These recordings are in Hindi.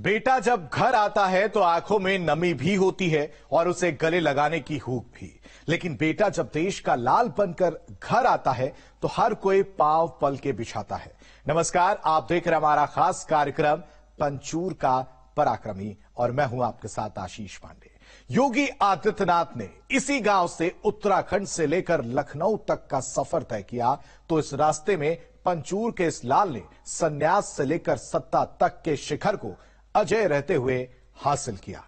बेटा जब घर आता है तो आंखों में नमी भी होती है और उसे गले लगाने की हूक भी। लेकिन बेटा जब देश का लाल बनकर घर आता है तो हर कोई पांव पल के बिछाता है। नमस्कार, आप देख रहे हैं हमारा खास कार्यक्रम पंचूर का पराक्रमी और मैं हूं आपके साथ आशीष पांडे। योगी आदित्यनाथ ने इसी गांव से उत्तराखंड से लेकर लखनऊ तक का सफर तय किया तो इस रास्ते में पंचूर के इस लाल ने संन्यास से लेकर सत्ता तक के शिखर को अजय रहते हुए हासिल किया।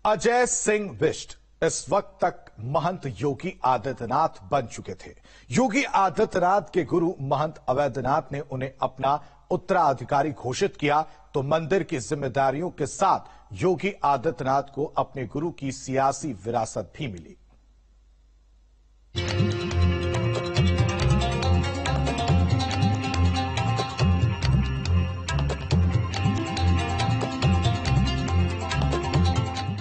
अजय सिंह बिष्ट इस वक्त तक महंत योगी आदित्यनाथ बन चुके थे। योगी आदित्यनाथ के गुरु महंत अवैधनाथ ने उन्हें अपना उत्तराधिकारी घोषित किया तो मंदिर की जिम्मेदारियों के साथ योगी आदित्यनाथ को अपने गुरु की सियासी विरासत भी मिली।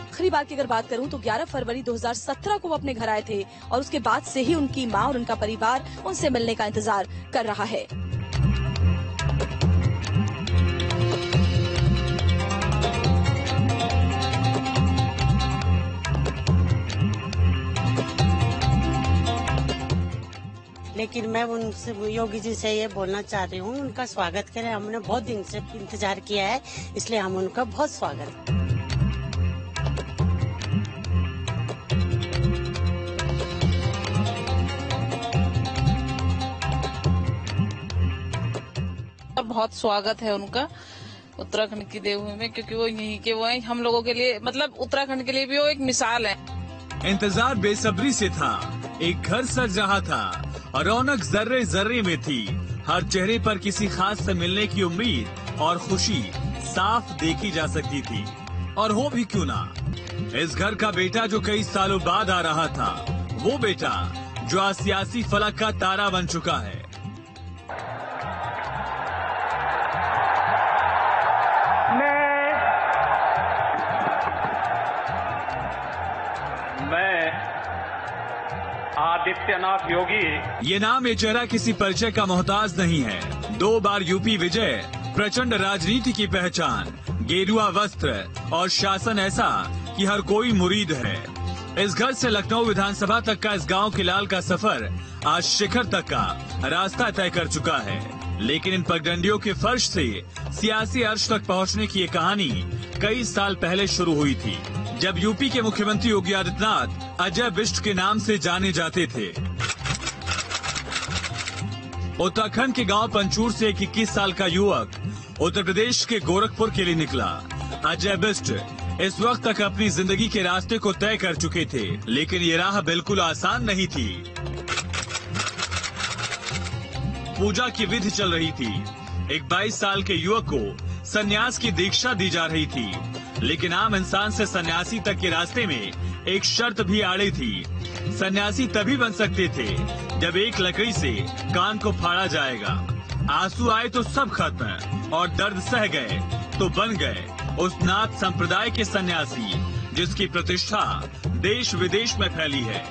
आखिरी बार की अगर बात करूं तो 11 फरवरी 2017 को वो अपने घर आए थे और उसके बाद से ही उनकी मां और उनका परिवार उनसे मिलने का इंतजार कर रहा है। लेकिन मैं उनसे योगी जी से ये बोलना चाह रही हूँ, उनका स्वागत करें। हमने बहुत दिन से इंतजार किया है, इसलिए हम उनका बहुत स्वागत। बहुत स्वागत है उनका उत्तराखंड की देवभूमि में, क्योंकि वो यहीं के वो हैं। हम लोगों के लिए मतलब उत्तराखंड के लिए भी वो एक मिसाल है। इंतजार बेसब्री से था, एक घर सज रहा था और रौनक जर्रे जर्रे में थी। हर चेहरे पर किसी खास से मिलने की उम्मीद और खुशी साफ देखी जा सकती थी। और हो भी क्यों ना, इस घर का बेटा जो कई सालों बाद आ रहा था, वो बेटा जो आज सियासी फलक का तारा बन चुका है। आदित्यनाथ योगी। ये नाम, ये चेहरा किसी परिचय का मोहताज नहीं है। 2 बार यूपी विजय, प्रचंड राजनीति की पहचान, गेरुआ वस्त्र और शासन ऐसा कि हर कोई मुरीद है। इस घर से लखनऊ विधानसभा तक का इस गांव के लाल का सफर आज शिखर तक का रास्ता तय कर चुका है। लेकिन इन पगडंडियों के फर्श से सियासी अर्श तक पहुंचने की ये कहानी कई साल पहले शुरू हुई थी, जब यूपी के मुख्यमंत्री योगी आदित्यनाथ अजय बिष्ट के नाम से जाने जाते थे। उत्तराखंड के गांव पंचूर से एक 21 साल का युवक उत्तर प्रदेश के गोरखपुर के लिए निकला। अजय बिष्ट इस वक्त तक अपनी जिंदगी के रास्ते को तय कर चुके थे, लेकिन ये राह बिल्कुल आसान नहीं थी। पूजा की विधि चल रही थी। एक 22 साल के युवक को संन्यास की दीक्षा दी जा रही थी, लेकिन आम इंसान से सन्यासी तक के रास्ते में एक शर्त भी आड़ी थी। सन्यासी तभी बन सकते थे जब एक लकड़ी से कान को फाड़ा जाएगा। आंसू आए तो सब खत्म और दर्द सह गए तो बन गए उस नाथ संप्रदाय के सन्यासी जिसकी प्रतिष्ठा देश विदेश में फैली है।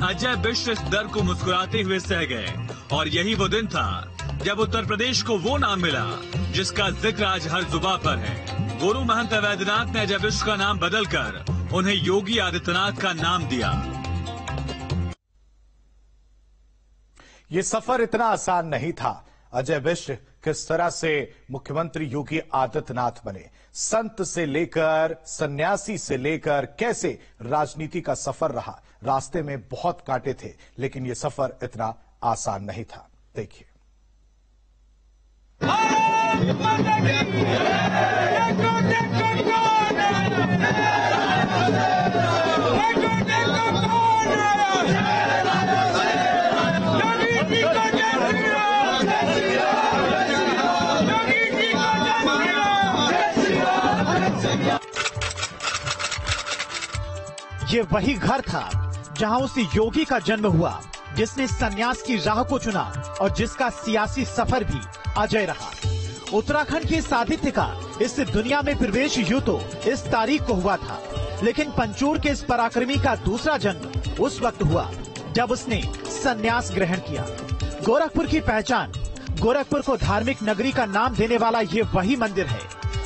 अजय बिष्ट इस डर को मुस्कुराते हुए सह गए और यही वो दिन था जब उत्तर प्रदेश को वो नाम मिला जिसका जिक्र आज हर जुबां पर है। गुरु महंत अवैधनाथ ने अजय बिष्ट का नाम बदलकर उन्हें योगी आदित्यनाथ का नाम दिया। ये सफर इतना आसान नहीं था। अजय बिष्ट किस तरह से मुख्यमंत्री योगी आदित्यनाथ बने, संत से लेकर सन्यासी से लेकर कैसे राजनीति का सफर रहा। रास्ते में बहुत कांटे थे, लेकिन ये सफर इतना आसान नहीं था। देखिए। ये वही घर था जहां उस योगी का जन्म हुआ जिसने सन्यास की राह को चुना और जिसका सियासी सफर भी अजय रहा। उत्तराखंड के साहित्य का इस दुनिया में प्रवेश यूं तो इस तारीख को हुआ था लेकिन पंचूर के इस पराक्रमी का दूसरा जन्म उस वक्त हुआ जब उसने संन्यास ग्रहण किया। गोरखपुर की पहचान, गोरखपुर को धार्मिक नगरी का नाम देने वाला ये वही मंदिर है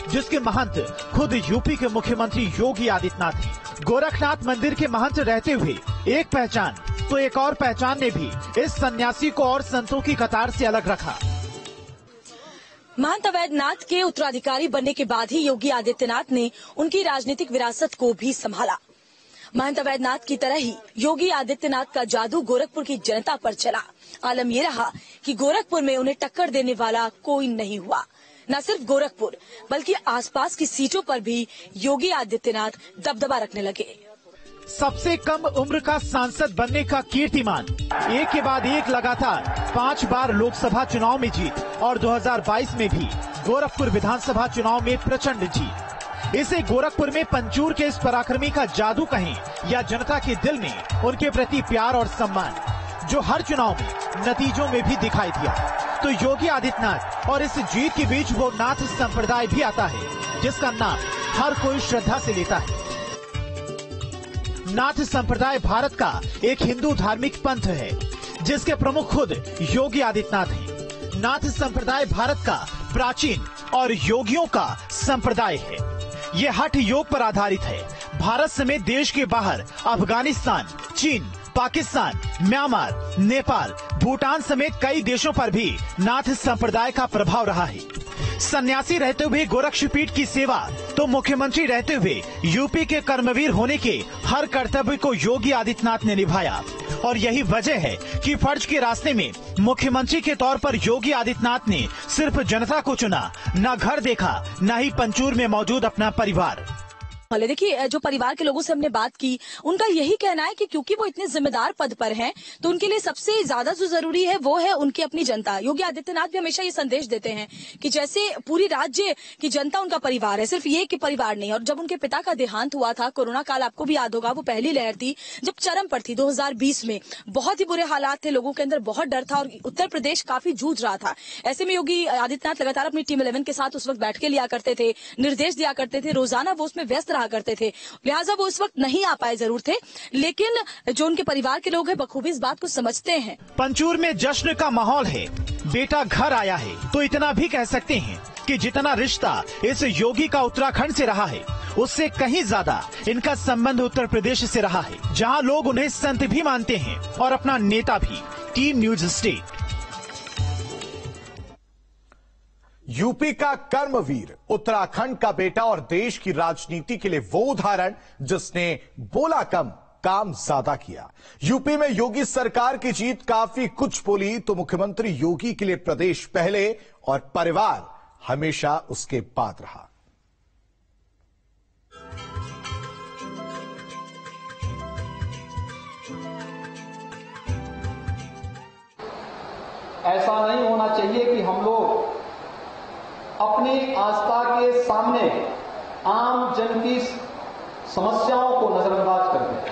जिसके महंत खुद यूपी के मुख्यमंत्री योगी आदित्यनाथ हैं। गोरखनाथ मंदिर के महंत रहते हुए एक पहचान तो एक और पहचान ने भी इस सन्यासी को और संतों की कतार से अलग रखा। महंत अवैधनाथ के उत्तराधिकारी बनने के बाद ही योगी आदित्यनाथ ने उनकी राजनीतिक विरासत को भी संभाला। महंत अवैधनाथ की तरह ही योगी आदित्यनाथ का जादू गोरखपुर की जनता पर चला। आलम ये रहा कि गोरखपुर में उन्हें टक्कर देने वाला कोई नहीं हुआ। न सिर्फ गोरखपुर बल्कि आसपास की सीटों पर भी योगी आदित्यनाथ दबदबा रखने लगे। सबसे कम उम्र का सांसद बनने का कीर्तिमान, एक के बाद एक लगातार 5 बार लोकसभा चुनाव में जीत और 2022 में भी गोरखपुर विधानसभा चुनाव में प्रचंड जीत। इसे गोरखपुर में पंचूर के इस पराक्रमी का जादू कहें या जनता के दिल में उनके प्रति प्यार और सम्मान, जो हर चुनाव में नतीजों में भी दिखाई दिया। तो योगी आदित्यनाथ और इस जीत के बीच वो नाथ संप्रदाय भी आता है जिसका नाम हर कोई श्रद्धा से लेता है। नाथ संप्रदाय भारत का एक हिंदू धार्मिक पंथ है जिसके प्रमुख खुद योगी आदित्यनाथ हैं। नाथ संप्रदाय भारत का प्राचीन और योगियों का संप्रदाय है। ये हठ योग पर आधारित है। भारत समेत देश के बाहर अफगानिस्तान, चीन, पाकिस्तान, म्यांमार, नेपाल, भूटान समेत कई देशों पर भी नाथ संप्रदाय का प्रभाव रहा है। सन्यासी रहते हुए गोरक्षपीठ की सेवा तो मुख्यमंत्री रहते हुए यूपी के कर्मवीर होने के हर कर्तव्य को योगी आदित्यनाथ ने निभाया। और यही वजह है कि फर्ज के रास्ते में मुख्यमंत्री के तौर पर योगी आदित्यनाथ ने सिर्फ जनता को चुना, न घर देखा, न ही पंचूर में मौजूद अपना परिवार। देखिए, जो परिवार के लोगों से हमने बात की, उनका यही कहना है कि क्योंकि वो इतने जिम्मेदार पद पर हैं, तो उनके लिए सबसे ज्यादा जो जरूरी है वो है उनकी अपनी जनता। योगी आदित्यनाथ भी हमेशा ये संदेश देते हैं कि जैसे पूरी राज्य की जनता उनका परिवार है, सिर्फ ये कि परिवार नहीं। और जब उनके पिता का देहांत हुआ था, कोरोना काल आपको भी याद होगा, वो पहली लहर थी जब चरम पर थी 2020 में, बहुत ही बुरे हालात थे, लोगों के अंदर बहुत डर था और उत्तर प्रदेश काफी जूझ रहा था। ऐसे में योगी आदित्यनाथ लगातार अपनी टीम 11 के साथ उस वक्त बैठकें लिया करते थे, निर्देश दिया करते थे, रोजाना वो उसमें व्यस्त रहा करते थे। लिहाजा वो इस वक्त नहीं आ पाए जरूर थे, लेकिन जो उनके परिवार के लोग हैं बखूबी इस बात को समझते हैं। पंचूर में जश्न का माहौल है, बेटा घर आया है, तो इतना भी कह सकते हैं कि जितना रिश्ता इस योगी का उत्तराखंड से रहा है, उससे कहीं ज्यादा इनका संबंध उत्तर प्रदेश से रहा है, जहां लोग उन्हें संत भी मानते हैं और अपना नेता भी। Team news state. यूपी का कर्मवीर, उत्तराखंड का बेटा और देश की राजनीति के लिए वो उदाहरण जिसने बोला कम काम ज्यादा किया। यूपी में योगी सरकार की जीत काफी कुछ बोली तो मुख्यमंत्री योगी के लिए प्रदेश पहले और परिवार हमेशा उसके बाद रहा। ऐसा नहीं होना चाहिए कि हम लोग अपनी आस्था के सामने आम जन की समस्याओं को नजरअंदाज कर दें।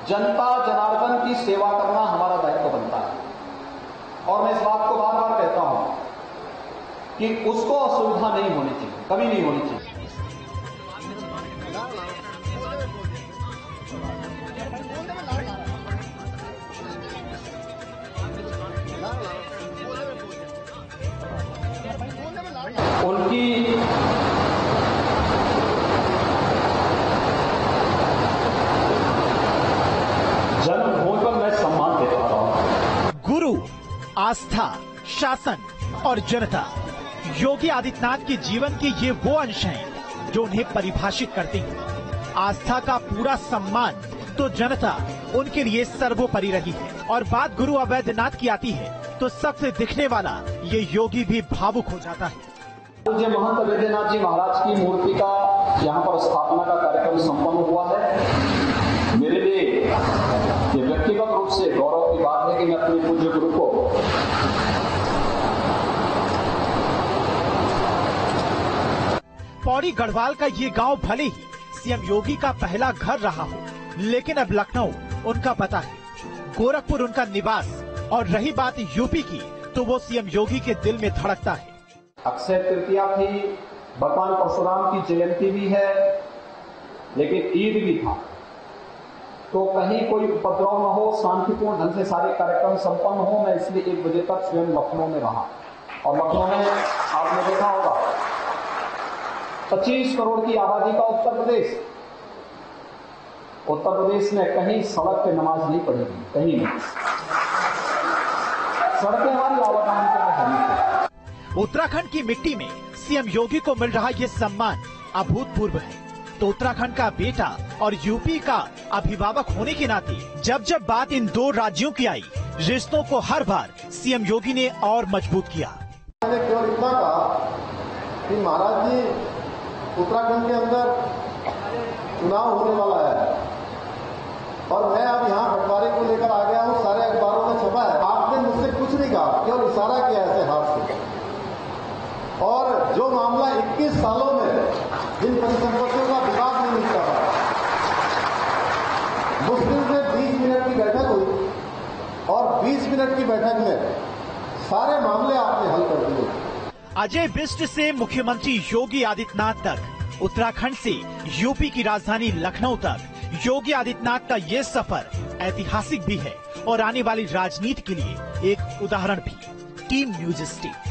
जनता जनार्दन की सेवा करना हमारा दायित्व बनता है और मैं इस बात को बार बार कहता हूं कि उसको असुविधा नहीं होनी चाहिए, कभी नहीं होनी चाहिए। उनकी जन्मभूमि पर मैं सम्मान देता हूं। गुरु, आस्था, शासन और जनता, योगी आदित्यनाथ के जीवन के ये वो अंश हैं जो उन्हें परिभाषित करते हैं। आस्था का पूरा सम्मान तो जनता उनके लिए सर्वोपरि रही है। और बात गुरु अवैधनाथ की आती है तो सबसे दिखने वाला ये योगी भी भावुक हो जाता है। पूज्य महंत अवैधनाथ जी महाराज की मूर्ति का यहाँ पर स्थापना का कार्यक्रम संपन्न हुआ है। मेरे लिए ये व्यक्तिगत रूप से गौरव की बात है कि मैं अपने पूज्य गुरु को पौड़ी गढ़वाल का ये गांव भले ही सीएम योगी का पहला घर रहा हो, लेकिन अब लखनऊ उनका पता है, गोरखपुर उनका निवास और रही बात यूपी की, तो वो सीएम योगी के दिल में धड़कता है। अक्षय तृतीया थी, भगवान परशुराम की जयंती भी है, लेकिन ईद भी था, तो कहीं कोई उपद्रव न हो, शांतिपूर्ण ढंग से सारे कार्यक्रम संपन्न हो। मैं इसलिए 1 बजे तक स्वयं लखनऊ में रहा, और लखनऊ में आपने देखा होगा 25 करोड़ की आबादी का उत्तर प्रदेश में कहीं सड़क पे नमाज नहीं पढ़ेगी, कहीं नहीं। सड़कें हमारी आवागमन के लिए बनी। उत्तराखंड की मिट्टी में सीएम योगी को मिल रहा ये सम्मान अभूतपूर्व है, तो उत्तराखंड का बेटा और यूपी का अभिभावक होने के नाते जब जब बात इन 2 राज्यों की आई, रिश्तों को हर बार सीएम योगी ने और मजबूत किया। मैंने केवल इतना कहा कि महाराज जी, उत्तराखंड के अंदर चुनाव होने वाला है और मैं अब यहाँ बंटवारे को लेकर आ गया हूँ, सारे अखबारों में छपा है। आपने मुझसे कुछ नहीं कहा, केवल इशारा किया ऐसे हाथ से। और जो मामला 21 सालों में जिन परिसंपत्तियों का विवाद नहीं निकला, मुश्किल से 20 मिनट की बैठक हुई और 20 मिनट की बैठक में सारे मामले आपने हल कर दिए। अजय बिष्ट से मुख्यमंत्री योगी आदित्यनाथ तक, उत्तराखंड से यूपी की राजधानी लखनऊ तक योगी आदित्यनाथ का ये सफर ऐतिहासिक भी है और आने वाली राजनीति के लिए एक उदाहरण भी। Team news state.